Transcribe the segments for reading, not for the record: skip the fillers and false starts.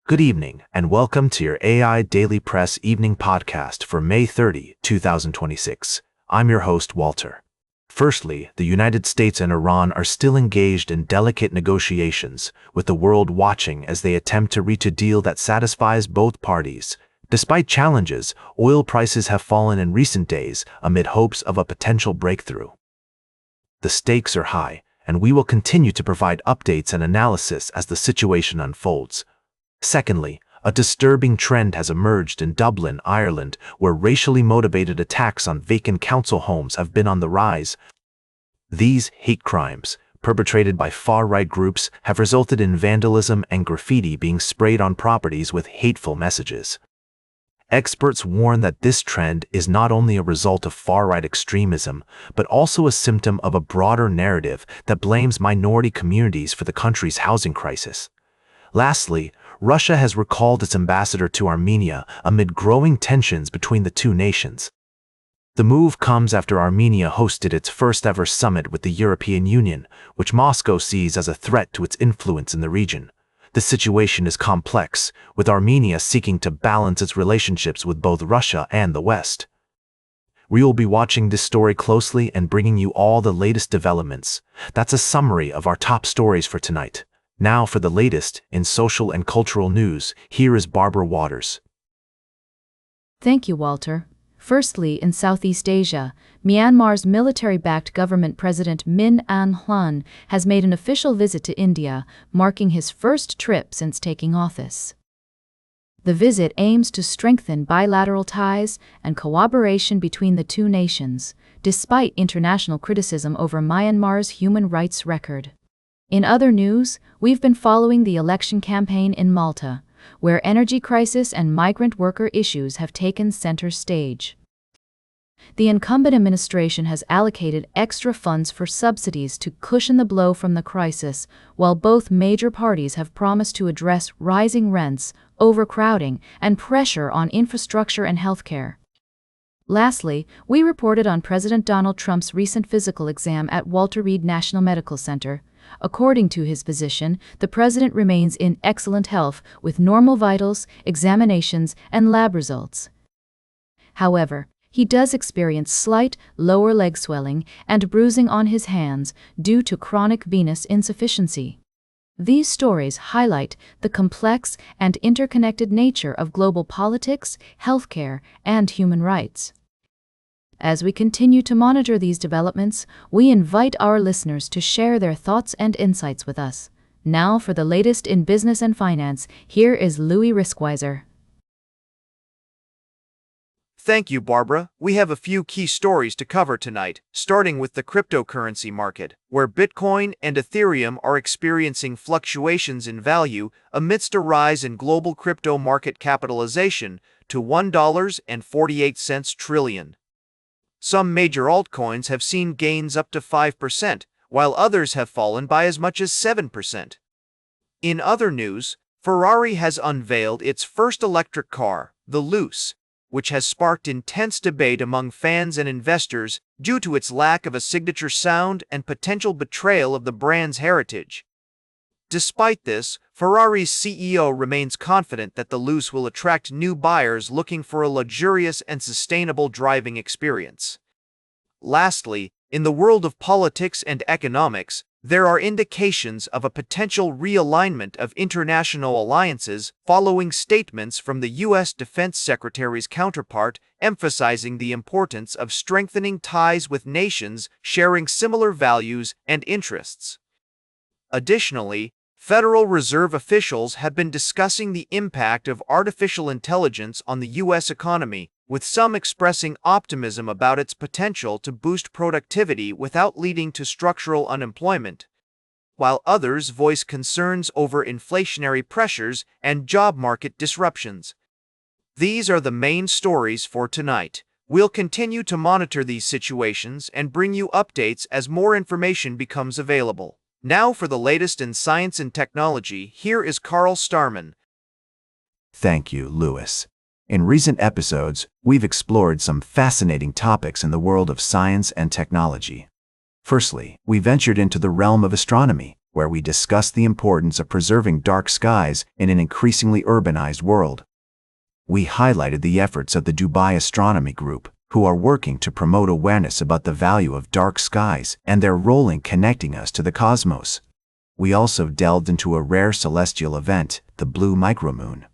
Good evening, and welcome to your AI Daily Press evening podcast for May 30, 2026. I'm your host, Walter. Firstly, the United States and Iran are still engaged in delicate negotiations, with the world watching as they attempt to reach a deal that satisfies both parties. Despite challenges, oil prices have fallen in recent days amid hopes of a potential breakthrough. The stakes are high, and we will continue to provide updates and analysis as the situation unfolds. Secondly, a disturbing trend has emerged in Dublin, Ireland, where racially motivated attacks on vacant council homes have been on the rise. These hate crimes, perpetrated by far-right groups, have resulted in vandalism and graffiti being sprayed on properties with hateful messages. Experts warn that this trend is not only a result of far-right extremism, but also a symptom of a broader narrative that blames minority communities for the country's housing crisis. Lastly, Russia has recalled its ambassador to Armenia amid growing tensions between the two nations. The move comes after Armenia hosted its first-ever summit with the European Union, which Moscow sees as a threat to its influence in the region. The situation is complex, with Armenia seeking to balance its relationships with both Russia and the West. We will be watching this story closely and bringing you all the latest developments. That's a summary of our top stories for tonight. Now for the latest in social and cultural news, here is Barbara Waters. Thank you, Walter. Firstly, in Southeast Asia, Myanmar's military-backed government President Min Aung Hlaing has made an official visit to India, marking his first trip since taking office. The visit aims to strengthen bilateral ties and cooperation between the two nations, despite international criticism over Myanmar's human rights record. In other news, we've been following the election campaign in Malta, where energy crisis and migrant worker issues have taken center stage. The incumbent administration has allocated extra funds for subsidies to cushion the blow from the crisis, while both major parties have promised to address rising rents, overcrowding, and pressure on infrastructure and healthcare. Lastly, we reported on President Donald Trump's recent physical exam at Walter Reed National Medical Center. According to his physician, the president remains in excellent health with normal vitals, examinations, and lab results. However, he does experience slight lower leg swelling and bruising on his hands due to chronic venous insufficiency. These stories highlight the complex and interconnected nature of global politics, healthcare, and human rights. As we continue to monitor these developments, we invite our listeners to share their thoughts and insights with us. Now for the latest in business and finance, here is Louis Riskweiser. Thank you, Barbara. We have a few key stories to cover tonight, starting with the cryptocurrency market, where Bitcoin and Ethereum are experiencing fluctuations in value amidst a rise in global crypto market capitalization to $1.48 trillion. Some major altcoins have seen gains up to 5%, while others have fallen by as much as 7%. In other news, Ferrari has unveiled its first electric car, the Luce, which has sparked intense debate among fans and investors due to its lack of a signature sound and potential betrayal of the brand's heritage. Despite this, Ferrari's CEO remains confident that the Luce will attract new buyers looking for a luxurious and sustainable driving experience. Lastly, in the world of politics and economics, there are indications of a potential realignment of international alliances following statements from the U.S. Defense Secretary's counterpart emphasizing the importance of strengthening ties with nations sharing similar values and interests. Additionally, Federal Reserve officials have been discussing the impact of artificial intelligence on the U.S. economy, with some expressing optimism about its potential to boost productivity without leading to structural unemployment, while others voice concerns over inflationary pressures and job market disruptions. These are the main stories for tonight. We'll continue to monitor these situations and bring you updates as more information becomes available. Now for the latest in science and technology, here is Carl Starman. Thank you, Louis. In recent episodes, we've explored some fascinating topics in the world of science and technology. Firstly, we ventured into the realm of astronomy, where we discuss the importance of preserving dark skies in an increasingly urbanized world. We highlighted the efforts of the Dubai Astronomy Group, who are working to promote awareness about the value of dark skies and their role in connecting us to the cosmos. We also delved into a rare celestial event, the blue micromoon.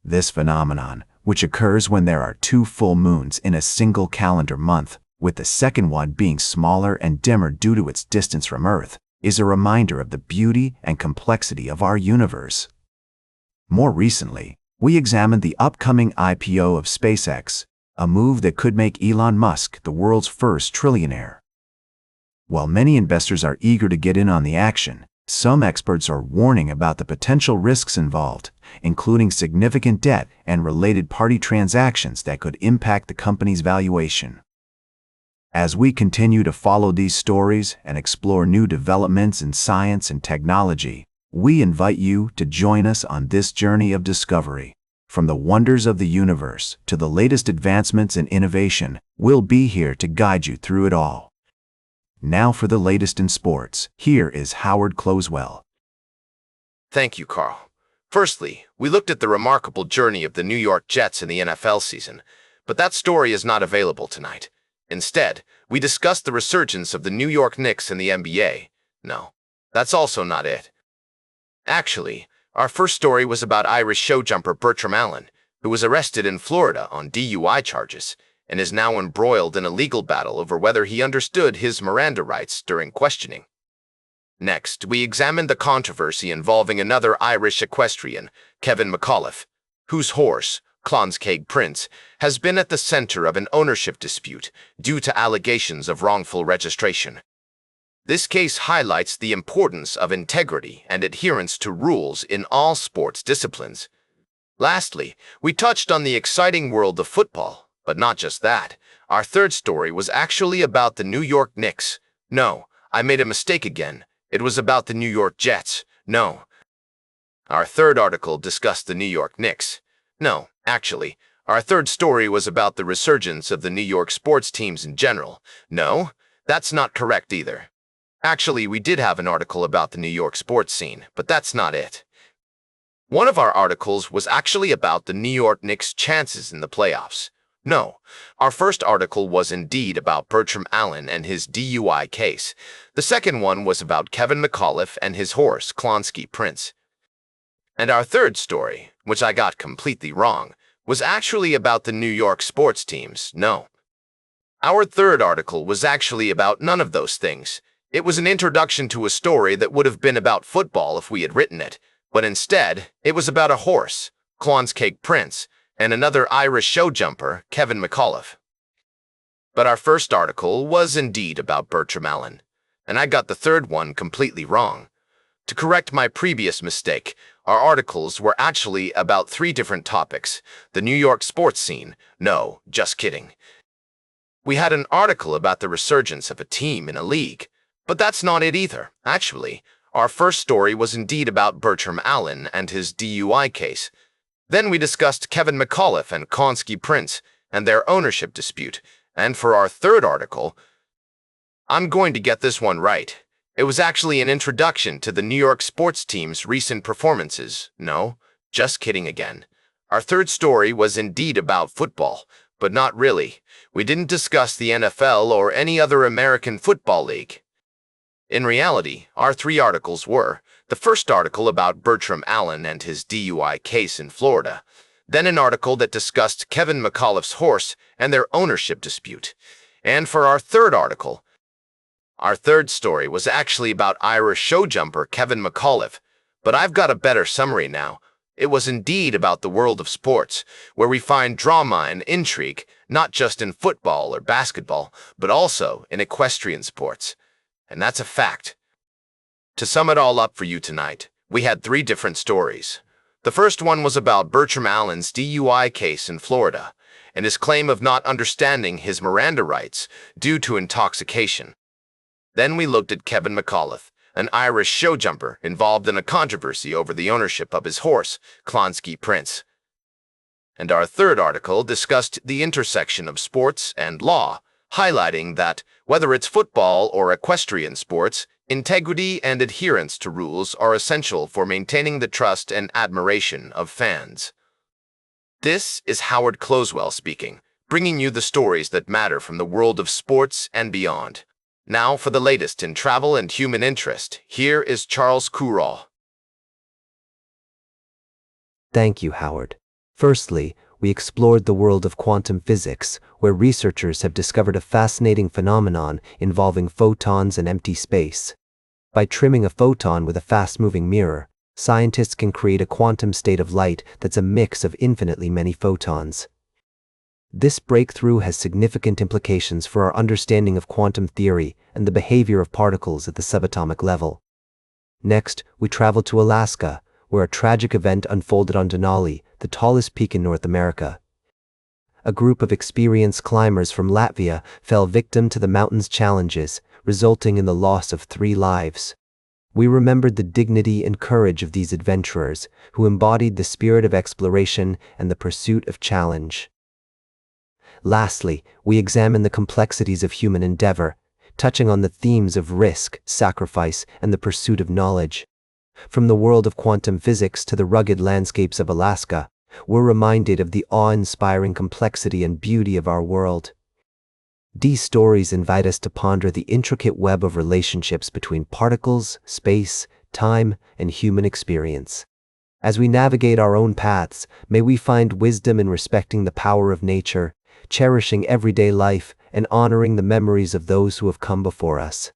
This phenomenon, which occurs when there are 2 full moons in a single calendar month, with the second one being smaller and dimmer due to its distance from Earth, is a reminder of the beauty and complexity of our universe. More recently, we examined the upcoming IPO of SpaceX, a move that could make Elon Musk the world's first trillionaire. While many investors are eager to get in on the action, some experts are warning about the potential risks involved, including significant debt and related party transactions that could impact the company's valuation. As we continue to follow these stories and explore new developments in science and technology, we invite you to join us on this journey of discovery. From the wonders of the universe to the latest advancements in innovation, we'll be here to guide you through it all. Now for the latest in sports, here is Howard Closewell. Thank you, Carl. Firstly, we looked at the remarkable journey of the New York Jets in the NFL season, but that story is not available tonight. Instead, we discussed the resurgence of the New York Knicks in the NBA. No, that's also not it. Actually, our first story was about Irish showjumper Bertram Allen, who was arrested in Florida on DUI charges and is now embroiled in a legal battle over whether he understood his Miranda rights during questioning. Next, we examined the controversy involving another Irish equestrian, Kevin McAuliffe, whose horse, Clonskeagh Prince, has been at the center of an ownership dispute due to allegations of wrongful registration. This case highlights the importance of integrity and adherence to rules in all sports disciplines. Lastly, we touched on the exciting world of football, but not just that. Our third story was actually about the New York Knicks. No, I made a mistake again. It was about the New York Jets. No. Our third article discussed the New York Knicks. No, actually, our third story was about the resurgence of the New York sports teams in general. No, that's not correct either. Actually, we did have an article about the New York sports scene, but that's not it. One of our articles was actually about the New York Knicks' chances in the playoffs. No, our first article was indeed about Bertram Allen and his DUI case. The second one was about Kevin McAuliffe and his horse, Clonskeagh Prince. And our third story, which I got completely wrong, was actually about the New York sports teams. No. Our third article was actually about none of those things. It was an introduction to a story that would have been about football if we had written it, but instead, it was about a horse, Clonskeagh Prince, and another Irish showjumper, Kevin McAuliffe. But our first article was indeed about Bertram Allen, and I got the third one completely wrong. To correct my previous mistake, our articles were actually about 3 different topics. The New York sports scene. No, just kidding. We had an article about the resurgence of a team in a league. But that's not it either. Actually, our first story was indeed about Bertram Allen and his DUI case. Then we discussed Kevin McAuliffe and Clonskeagh Prince and their ownership dispute. And for our third article, I'm going to get this one right. It was actually an introduction to the New York sports team's recent performances. No, just kidding again. Our third story was indeed about football, but not really. We didn't discuss the NFL or any other American football league. In reality, our 3 articles were: the first article about Bertram Allen and his DUI case in Florida, then an article that discussed Kevin McAuliffe's horse and their ownership dispute, and for our third article, our third story was actually about Irish showjumper Kevin McAuliffe, but I've got a better summary now. It was indeed about the world of sports, where we find drama and intrigue, not just in football or basketball, but also in equestrian sports. And that's a fact. To sum it all up for you tonight, we had 3 different stories. The first one was about Bertram Allen's DUI case in Florida and his claim of not understanding his Miranda rights due to intoxication. Then we looked at Kevin McAuliffe, an Irish showjumper involved in a controversy over the ownership of his horse, Clonskeagh Prince. And our third article discussed the intersection of sports and law, highlighting that, whether it's football or equestrian sports, Integrity and adherence to rules are essential for maintaining the trust and admiration of fans. This is Howard Closewell speaking, bringing you the stories that matter from the world of sports and beyond. Now for the latest in travel and human interest, here is Charles Kurral. Thank you, Howard. Firstly, we explored the world of quantum physics, where researchers have discovered a fascinating phenomenon involving photons and empty space. By trimming a photon with a fast-moving mirror, scientists can create a quantum state of light that's a mix of infinitely many photons. This breakthrough has significant implications for our understanding of quantum theory and the behavior of particles at the subatomic level. Next, we traveled to Alaska, where a tragic event unfolded on Denali, the tallest peak in North America. A group of experienced climbers from Latvia fell victim to the mountain's challenges, resulting in the loss of 3 lives. We remembered the dignity and courage of these adventurers, who embodied the spirit of exploration and the pursuit of challenge. Lastly, we examined the complexities of human endeavor, touching on the themes of risk, sacrifice, and the pursuit of knowledge. From the world of quantum physics to the rugged landscapes of Alaska, we're reminded of the awe-inspiring complexity and beauty of our world. These stories invite us to ponder the intricate web of relationships between particles, space, time, and human experience. As we navigate our own paths, may we find wisdom in respecting the power of nature, cherishing everyday life, and honoring the memories of those who have come before us.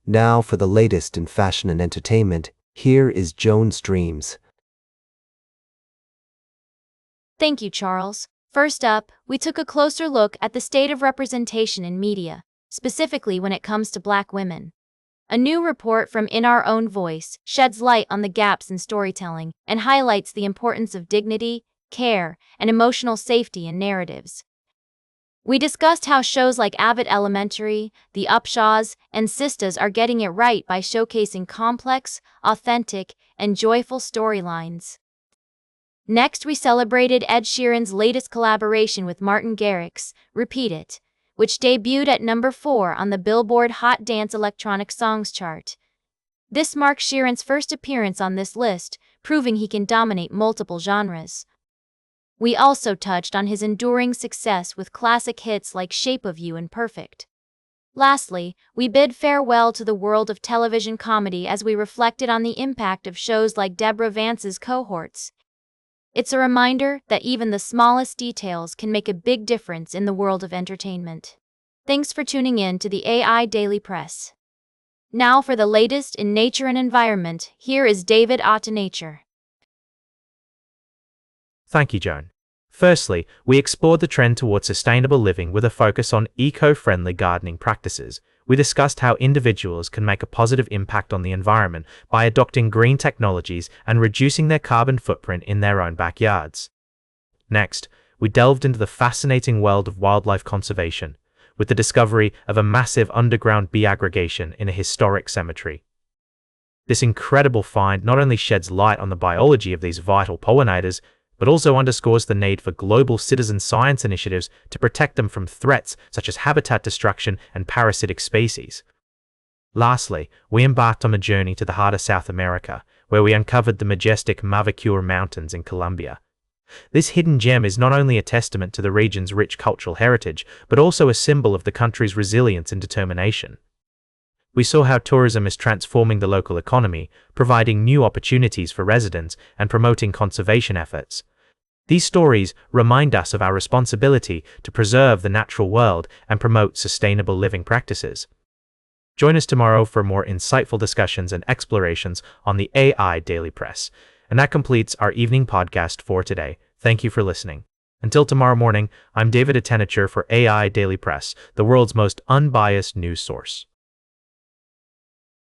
Now for the latest in fashion and entertainment, here is Joan's Dreams. Thank you, Charles. First up, we took a closer look at the state of representation in media, specifically when it comes to Black women. A new report from In Our Own Voice sheds light on the gaps in storytelling and highlights the importance of dignity, care, and emotional safety in narratives. We discussed how shows like AIDailyPress, The Upshaws, and Sistas are getting it right by showcasing complex, authentic, and joyful storylines. Next, we celebrated Ed Sheeran's latest collaboration with Martin Garrix, Repeat It, which debuted at number 4 on the Billboard Hot Dance Electronic Songs chart. This marks Sheeran's first appearance on this list, proving he can dominate multiple genres. We also touched on his enduring success with classic hits like Shape of You and Perfect. Lastly, we bid farewell to the world of television comedy as we reflected on the impact of shows like Deborah Vance's Cohorts. It's a reminder that even the smallest details can make a big difference in the world of entertainment. Thanks for tuning in to the AI Daily Press. Now for the latest in nature and environment, here is David Nature. Thank you, Joan. Firstly, we explored the trend towards sustainable living with a focus on eco-friendly gardening practices. We discussed how individuals can make a positive impact on the environment by adopting green technologies and reducing their carbon footprint in their own backyards. Next, we delved into the fascinating world of wildlife conservation, with the discovery of a massive underground bee aggregation in a historic cemetery. This incredible find not only sheds light on the biology of these vital pollinators, but also underscores the need for global citizen science initiatives to protect them from threats such as habitat destruction and parasitic species. Lastly, we embarked on a journey to the heart of South America, where we uncovered the majestic Mavacure Mountains in Colombia. This hidden gem is not only a testament to the region's rich cultural heritage, but also a symbol of the country's resilience and determination. We saw how tourism is transforming the local economy, providing new opportunities for residents and promoting conservation efforts. These stories remind us of our responsibility to preserve the natural world and promote sustainable living practices. Join us tomorrow for more insightful discussions and explorations on the AI Daily Press. And that completes our evening podcast for today. Thank you for listening. Until tomorrow morning, I'm David Nature for AI Daily Press, the world's most unbiased news source.